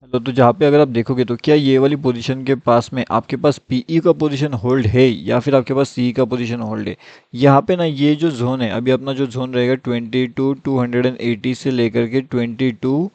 Hello, तो जहाँ पे अगर आप देखोगे तो क्या ये वाली पोजीशन के पास में आपके पास पीई का पोजीशन होल्ड है या फिर आपके पास सी का पोजीशन होल्ड है। यहाँ पे ना ये जो जोन है, अभी अपना जो जोन रहेगा 22 280 से लेकर के 22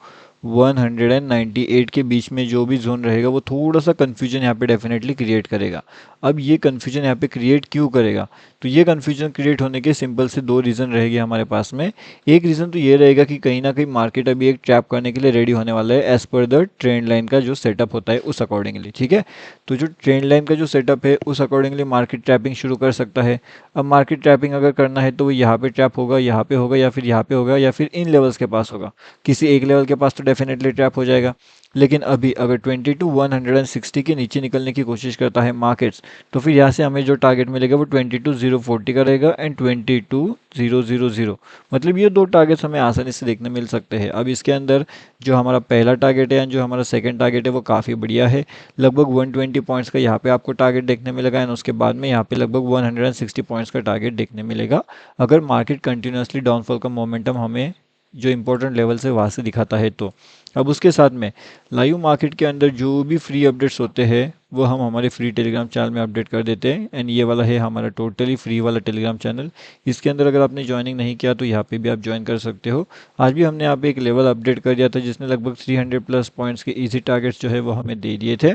198 के बीच में जो भी जोन रहेगा वो थोड़ा सा कन्फ्यूजन यहाँ पे डेफिनेटली क्रिएट करेगा। अब ये कन्फ्यूजन यहाँ पे क्रिएट क्यों करेगा? तो ये कन्फ्यूजन क्रिएट होने के सिंपल से दो रीज़न रहेंगे हमारे पास में। एक रीज़न तो ये रहेगा कि कहीं ना कहीं मार्केट अभी एक ट्रैप करने के लिए रेडी होने वाला है as per the trend line का जो सेटअप होता है उस अकॉर्डिंगली। ठीक है, तो जो ट्रेंड लाइन का जो सेटअप है उस अकॉर्डिंगली मार्केट ट्रैपिंग शुरू कर सकता है। अब मार्केट ट्रैपिंग अगर करना है तो वो यहाँ पे ट्रैप होगा, यहाँ पे होगा, या फिर यहाँ पे होगा, या फिर इन लेवल्स के पास होगा। किसी एक लेवल के पास तो डेफिनेटली ट्रैप हो जाएगा। लेकिन अभी अगर 22 160 के नीचे निकलने की कोशिश करता है मार्केट्स, तो फिर यहाँ से हमें जो टारगेट मिलेगा वो 22 040 का रहेगा एंड 22 000। मतलब ये दो टारगेट्स हमें आसानी से देखने मिल सकते हैं। अब इसके अंदर जो हमारा पहला टारगेट है एंड जो हमारा सेकंड टारगेट है वो काफ़ी बढ़िया है। लगभग 120 पॉइंट्स का यहाँ पे आपको टारगेट देखने मिलेगा एंड उसके बाद में यहाँ पे लगभग 160 पॉइंट्स का टारगेट देखने मिलेगा अगर मार्केट कंटिन्यूसली डाउनफॉल का मोमेंटम हमें जो इंपॉर्टेंट लेवल से वहाँ से दिखाता है तो। अब उसके साथ में लाइव मार्केट के अंदर जो भी फ्री अपडेट्स होते हैं वो हम हमारे फ्री टेलीग्राम चैनल में अपडेट कर देते हैं एंड ये वाला है हमारा टोटली फ्री वाला टेलीग्राम चैनल। इसके अंदर अगर आपने ज्वाइनिंग नहीं किया तो यहाँ पे भी आप ज्वाइन कर सकते हो। आज भी हमने यहाँ पे एक लेवल अपडेट कर दिया था जिसने लगभग 300 प्लस पॉइंट्स के इजी टारगेट्स जो है वो हमें दे दिए थे।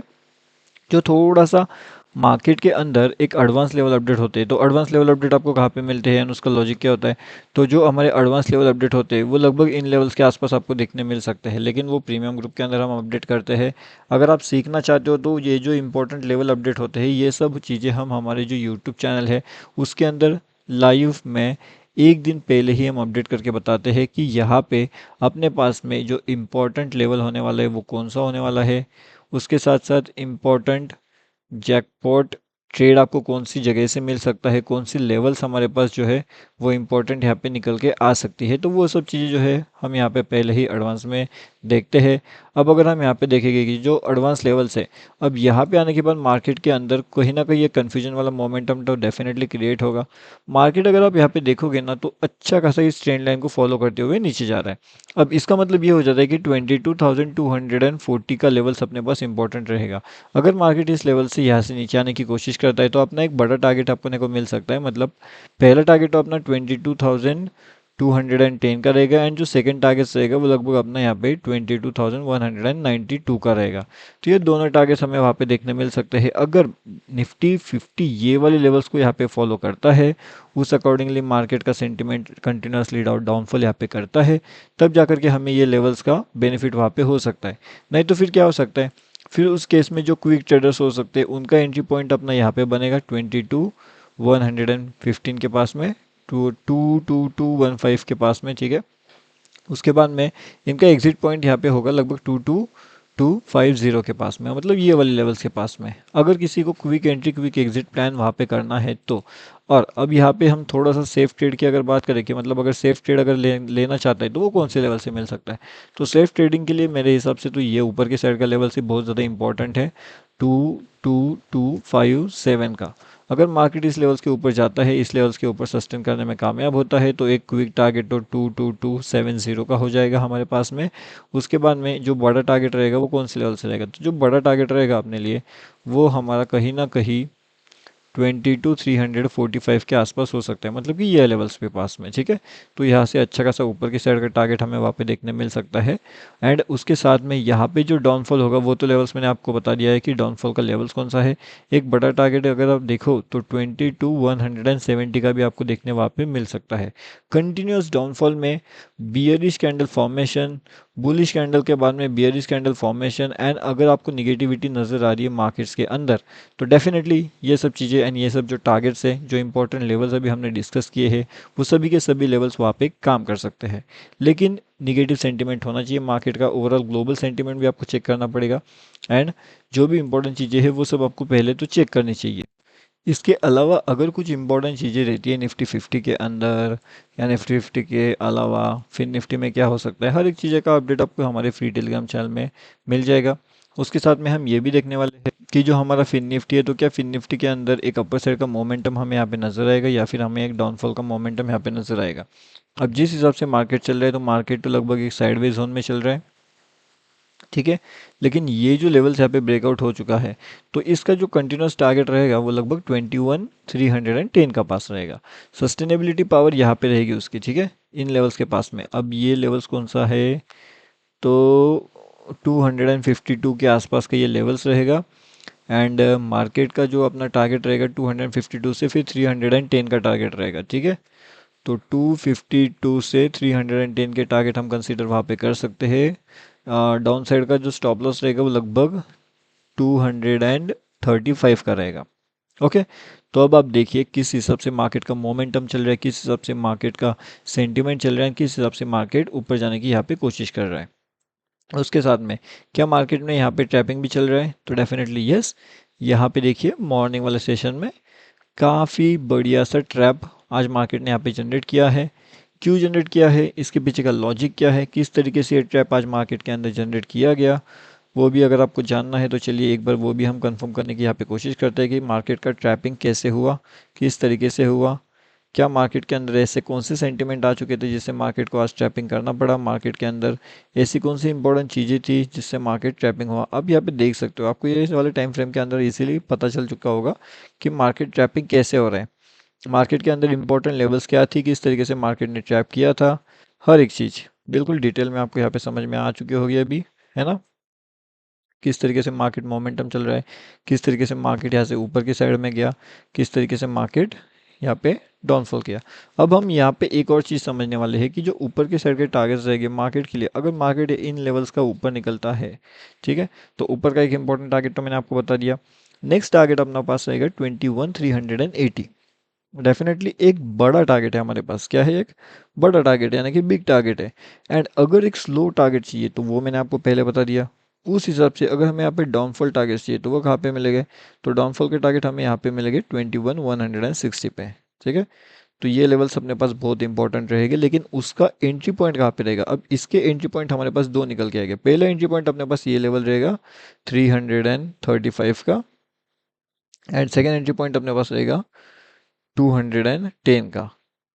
जो थोड़ा सा मार्केट के अंदर एक एडवांस लेवल अपडेट होते हैं, तो एडवांस लेवल अपडेट आपको कहाँ पे मिलते हैं और उसका लॉजिक क्या होता है? तो जो हमारे एडवांस लेवल अपडेट होते हैं वो लगभग इन लेवल्स के आसपास आपको देखने मिल सकते हैं, लेकिन वो प्रीमियम ग्रुप के अंदर हम अपडेट करते हैं। अगर आप सीखना चाहते हो तो ये जो इंपॉर्टेंट लेवल अपडेट होते हैं ये सब चीज़ें हम हमारे जो यूट्यूब चैनल है उसके अंदर लाइव में एक दिन पहले ही हम अपडेट करके बताते हैं कि यहाँ पे अपने पास में जो इम्पोर्टेंट लेवल होने वाला है वो कौन सा होने वाला है। उसके साथ साथ इम्पोर्टेंट जैकपॉट ट्रेड आपको कौन सी जगह से मिल सकता है, कौन सी लेवल्स हमारे पास जो है वो इम्पोर्टेंट यहाँ पे निकल के आ सकती है, तो वो सब चीज़ें जो है हम यहाँ पे पहले ही एडवांस में देखते हैं। अब अगर हम यहाँ पे देखेंगे कि जो एडवांस लेवल्स है, अब यहाँ पे आने के बाद मार्केट के अंदर कहीं ना कहीं ये कन्फ्यूजन वाला मोमेंटम तो डेफिनेटली क्रिएट होगा। मार्केट अगर आप यहाँ पे देखोगे ना तो अच्छा खासा इस ट्रेंड लाइन को फॉलो करते हुए नीचे जा रहा है। अब इसका मतलब ये हो जाता है कि 22 240 का लेवल्स अपने पास इंपॉर्टेंट रहेगा। अगर मार्केट इस लेवल से यहाँ से नीचे आने की कोशिश करता है तो अपना एक बड़ा टारगेट अपने को मिल सकता है। मतलब पहला टारगेट तो अपना 22 210 का रहेगा एंड जो सेकंड टारगेट रहेगा वो लगभग अपना यहाँ पे 22 192 का रहेगा। तो ये दोनों टारगेट्स हमें वहाँ पे देखने मिल सकते हैं। अगर निफ्टी 50 ये वाले लेवल्स को यहाँ पे फॉलो करता है, उस अकॉर्डिंगली मार्केट का सेंटिमेंट कंटिन्यूसली डाउनफॉल यहाँ पे करता है, तब जाकर के हमें ये लेवल्स का बेनिफिट वहाँ पे हो सकता है। नहीं तो फिर क्या हो सकता है? फिर उस केस में जो क्विक ट्रेडर्स हो सकते हैं उनका एंट्री पॉइंट अपना यहाँ पे बनेगा 22 115 के पास में, 22 2 1 5 के पास में। ठीक है, उसके बाद में इनका एग्जिट पॉइंट यहाँ पे होगा लगभग 22 2 50 के पास में, मतलब ये वाले लेवल्स के पास में, अगर किसी को quick entry quick exit plan वहाँ पे करना है तो। और अब यहाँ पे हम थोड़ा सा सेफ ट्रेड की अगर बात करें कि मतलब अगर सेफ ट्रेड अगर लेना चाहता है तो वो कौन से लेवल से मिल सकता है? तो सेफ ट्रेडिंग के लिए मेरे हिसाब से तो ये ऊपर के साइड का लेवल से बहुत ज़्यादा इंपॉर्टेंट है, 22 2 5 7 का। अगर मार्केट इस लेवल्स के ऊपर जाता है, इस लेवल्स के ऊपर सस्टेन करने में कामयाब होता है, तो एक क्विक टारगेट तो 22 2 7 0 का हो जाएगा हमारे पास में। उसके बाद में जो बड़ा टारगेट रहेगा वो कौन से लेवल से रहेगा? तो जो बड़ा टारगेट रहेगा अपने लिए वो हमारा कहीं ना कहीं 22 345 के आसपास हो सकता है, मतलब कि ये लेवल्स पे पास में। ठीक है, तो यहाँ से अच्छा खासा ऊपर की साइड का टारगेट हमें वहाँ पे देखने मिल सकता है। एंड उसके साथ में यहाँ पे जो डाउनफॉल होगा वो तो लेवल्स मैंने आपको बता दिया है कि डाउनफॉल का लेवल्स कौन सा है। एक बड़ा टारगेट अगर आप देखो तो 22 170 का भी आपको देखने वहाँ पे मिल सकता है। कंटिन्यूस डाउनफॉल में bearish candle formation, bullish candle के बाद में बियरिश कैंडल फॉर्मेशन, एंड अगर आपको निगेटिविटी नज़र आ रही है मार्केट्स के अंदर तो डेफिनेटली ये सब चीज़ें एंड ये सब जो टारगेट्स है, जो इंपॉर्टेंट लेवल्स अभी हमने डिस्कस किए हैं, वो सभी के सभी लेवल्स वहाँ पे काम कर सकते हैं। लेकिन निगेटिव सेंटीमेंट होना चाहिए मार्केट का, ओवरऑल ग्लोबल सेंटीमेंट भी आपको चेक करना पड़ेगा एंड जो भी इंपॉर्टेंट चीज़ें हैं वो सब आपको पहले तो चेक करनी चाहिए। इसके अलावा अगर कुछ इंपॉर्टेंट चीज़ें रहती है निफ्टी 50 के अंदर या निफ्टी 50 के अलावा फिर निफ्टी में क्या हो सकता है, हर एक चीज़ का अपडेट आपको हमारे फ्री टेलीग्राम चैनल में मिल जाएगा। उसके साथ में हम ये भी देखने वाले हैं कि जो हमारा फिन निफ्टी है तो क्या फिन निफ्टी के अंदर एक अपर साइड का मोमेंटम हमें यहाँ पे नजर आएगा या फिर हमें एक डाउनफॉल का मोमेंटम यहाँ पे नजर आएगा। अब जिस हिसाब से मार्केट चल रहा है तो मार्केट तो लगभग एक साइडवेज जोन में चल रहा है। ठीक है। लेकिन ये जो लेवल्स यहाँ पे ब्रेकआउट हो चुका है, तो इसका जो कंटिन्यूस टारगेट रहेगा वो लगभग 21,310 का पास रहेगा। सस्टेनेबिलिटी पावर यहाँ पे रहेगी उसकी, ठीक है, इन लेवल्स के पास में। अब ये लेवल्स कौन सा है, तो 252 के आसपास का ये लेवल्स रहेगा। एंड मार्केट का जो अपना टारगेट रहेगा 252 से फिर 310 का टारगेट रहेगा, ठीक है। तो 252 से 310 के टारगेट हम कंसीडर वहाँ पे कर सकते हैं। डाउन साइड का जो स्टॉप लॉस रहेगा वो लगभग 235 का रहेगा। ओके, तो अब आप देखिए किस हिसाब से मार्केट का मोमेंटम चल रहा है, किस हिसाब से मार्केट का सेंटीमेंट चल रहा है, किस हिसाब से मार्केट ऊपर जाने की यहाँ पे कोशिश कर रहा है। उसके साथ में क्या मार्केट में यहाँ पे ट्रैपिंग भी चल रहा है, तो डेफिनेटली यस। यहाँ पे देखिए मॉर्निंग वाले सेशन में काफ़ी बढ़िया सा ट्रैप आज मार्केट ने यहाँ पे जनरेट किया है। क्यों जनरेट किया है, इसके पीछे का लॉजिक क्या है, किस तरीके से ये ट्रैप आज मार्केट के अंदर जनरेट किया गया, वो भी अगर आपको जानना है तो चलिए एक बार वो भी हम कंफर्म करने की यहाँ पे कोशिश करते हैं कि मार्केट का ट्रैपिंग कैसे हुआ, किस तरीके से हुआ। क्या मार्केट के अंदर ऐसे कौन से सेंटिमेंट आ चुके थे जिससे मार्केट को आज ट्रैपिंग करना पड़ा, मार्केट के अंदर ऐसी कौन सी इंपॉर्टेंट चीज़ें थी जिससे मार्केट ट्रैपिंग हुआ। अब यहाँ पे देख सकते हो, आपको ये वाले टाइम फ्रेम के अंदर इजीली पता चल चुका होगा कि मार्केट ट्रैपिंग कैसे हो रहा है, मार्केट के अंदर इंपॉर्टेंट लेवल्स क्या थी, किस तरीके से मार्केट ने ट्रैप किया था, हर एक चीज़ बिल्कुल डिटेल में आपको यहाँ पे समझ में आ चुकी होगी अभी, है ना। किस तरीके से मार्केट मोमेंटम चल रहा है, किस तरीके से मार्केट यहाँ से ऊपर की साइड में गया, किस तरीके से मार्केट यहाँ पे डाउनफॉल किया। अब हम यहाँ पे एक और चीज़ समझने वाले हैं कि जो ऊपर की साइड के टारगेट्स रहेंगे मार्केट के लिए, अगर मार्केट इन लेवल्स का ऊपर निकलता है, ठीक है, तो ऊपर का एक इंपॉर्टेंट टारगेट तो मैंने आपको बता दिया। नेक्स्ट टारगेट अपना पास रहेगा 21,380। डेफिनेटली एक बड़ा टारगेट है हमारे पास, क्या है, एक बड़ा टारगेट है, यानी कि बिग टारगेट है। एंड अगर एक स्लो टारगेट चाहिए तो वो मैंने आपको पहले बता दिया। उस हिसाब से अगर हमें यहाँ पे डाउनफॉल टारगेट चाहिए तो वो कहाँ पे मिलेंगे, तो डाउनफॉल के टारगेट हमें यहाँ पे मिलेंगे 21,160 पे, ठीक है। तो ये लेवल्स अपने पास बहुत इंपॉर्टेंट रहेगा, लेकिन उसका एंट्री पॉइंट कहाँ पे रहेगा। अब इसके एंट्री पॉइंट हमारे पास दो निकल के आएंगे। पहला एंट्री पॉइंट अपने पास ये लेवल रहेगा 335 का, एंड सेकेंड एंट्री पॉइंट अपने पास रहेगा 210 का।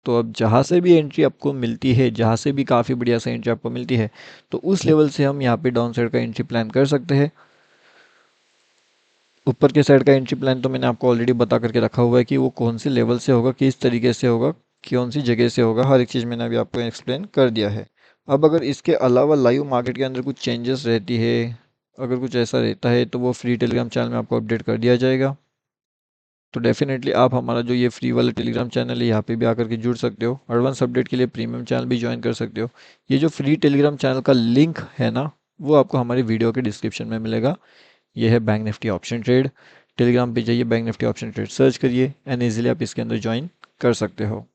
तो अब जहाँ से भी एंट्री आपको मिलती है, जहाँ से भी काफ़ी बढ़िया से एंट्री आपको मिलती है, तो उस लेवल से हम यहाँ पे डाउन साइड का एंट्री प्लान कर सकते हैं। ऊपर के साइड का एंट्री प्लान तो मैंने आपको ऑलरेडी बता करके रखा हुआ है कि वो कौन से लेवल से होगा, किस तरीके से होगा, कौन सी जगह से होगा, हर एक चीज़ मैंने अभी आपको एक्सप्लेन कर दिया है। अब अगर इसके अलावा लाइव मार्केट के अंदर कुछ चेंजेस रहती है, अगर कुछ ऐसा रहता है तो वो फ्री टेलीग्राम चैनल में आपको अपडेट कर दिया जाएगा। तो डेफिनेटली आप हमारा जो ये फ्री वाला टेलीग्राम चैनल है यहाँ पे भी आकर के जुड़ सकते हो। एडवांस अपडेट के लिए प्रीमियम चैनल भी ज्वाइन कर सकते हो। ये जो फ्री टेलीग्राम चैनल का लिंक है ना, वो आपको हमारी वीडियो के डिस्क्रिप्शन में मिलेगा। ये है bank Nifty option trade. Telegram पे जाइए, bank Nifty option trade search करिए एंड ईजिली आप इसके अंदर ज्वाइन कर सकते हो।